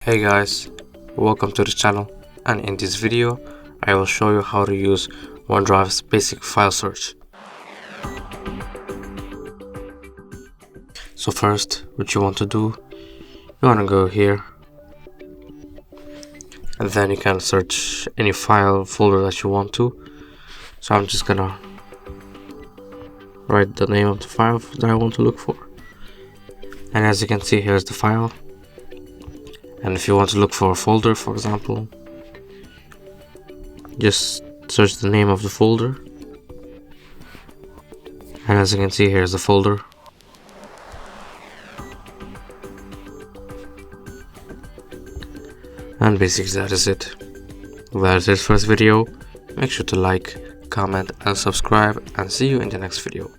Hey guys, welcome to the channel, and in this video I will show you how to use OneDrive's basic file search. So first, what you want to do, you want to go here and then you can search any file folder that you want to. So I'm just gonna write the name of the file that I want to look for, and as you can see, here's the file. And if you want to look for a folder, for example, just search the name of the folder, and as you can see, here's the folder. And basically that is it. That's it for this video. Make sure to like, comment and subscribe, and see you in the next video.